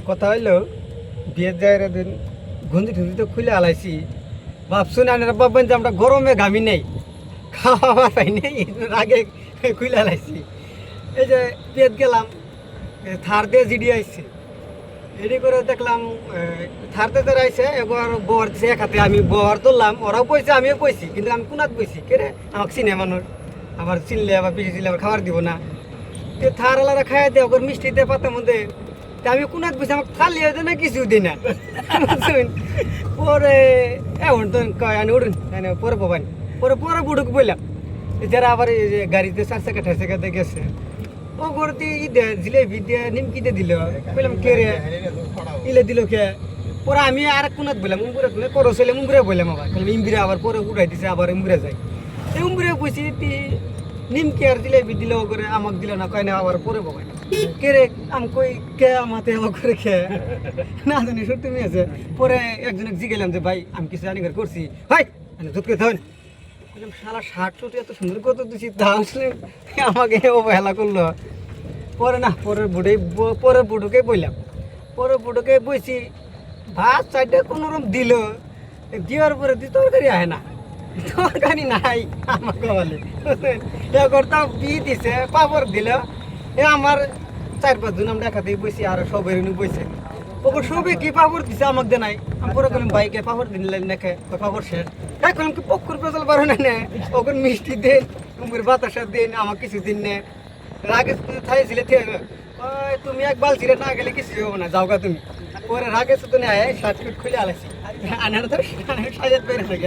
কথা হইলো বিয়ের জায়গা দিন গঞ্জি ঠুঞ্জি তো খুলে আলাইছি ভাবছুন আনারা ভাববেন যে আমরা গরমে ঘামি নেই খাওয়া পাই নেই আগে খুলে আলাইছি। এই যে বিয়েত গেলাম থার দিয়ে জিডি আইছে এডি করে দেখলাম থারতে তো আইছে এবার বর দিছে এক হাতে আমি বর তুললাম ওরাও পয়সা আমিও পয়সি কিন্তু আমি কোনাত পয়সি কেরে আমাকে চিনে মানুষ আবার চিনলে আবার বেশি চিনলে আবার খাবার দিব না থার আলাদা খাইয়া দেয় ওর মিষ্টি দিয়ে পাতার মধ্যে আমি কোনাত বসে আমাকে খালি হয়েছে না কিছু দিই না পরে এখন তো কয় আমি উঠুন পরে পাবানি পরে পরে বুড়ুক বললাম যারা আবার এই যে গাড়িতে 4 চাকা 6 চাকাতে গেছে ও করতে জিলেবি দিয়ে নিমকি দিয়ে দিল বললাম কে রে ইলে দিল কে পরে আমি আর কোনাত বললাম উমগুরে করো ছেলে উমগুরে বললাম আবার ইমবিরে আবার পরে উঠাই দিছে আবার উমগুরে যায় এই উমগুরে বসে নিমকি আর জিলেবি দিল করে আমাকে দিল না কয় না আবার পরে পাবানি কে রে আমি কই কে আমাতে আমার করে খেয়ে না জানি সত্যি মেয়েছে পরে একজনে জিগেলাম যে ভাই আমি কিছু জানি করে করছি ভাই ধুতকে ধন সারা শার্ট চুটি এত সুন্দর কত দিচ্ছি তাহলে আমাকে অবহেলা করলো পরে না পরের বুড়োকে বললাম পরের বুড়োকে বইছি ভাত চারটে কোনোরকম দিল দেওয়ার পরে তরকারি আয় না তরকারি নাই আমাকে বলে এবার তাও বিয়ে দিছে পাপড় দিল এ আমার 4-5 জন আমরা একাতেই বসি আর সবের বসে ওপর সবে কি পাপড় দিছে আমাকে দে নাই আমি পরে গেলাম বাইকে পাপড় দিলেন না পাপড় শেষ এখন কি পক্ষর পেছাল পারো না নে ওখানে মিষ্টি দেন উমের বাতাসা দেন আমার কিছু দিন নে রাগে থাইছিল তুমি এক বাল ছিঁড়ে না গেলে কিছু হবো না যাওগা তুমি পরে রাগে তো নেয় শার্ট খুলে আলাইছি আনার তো সাজাত বেড়ে থাকে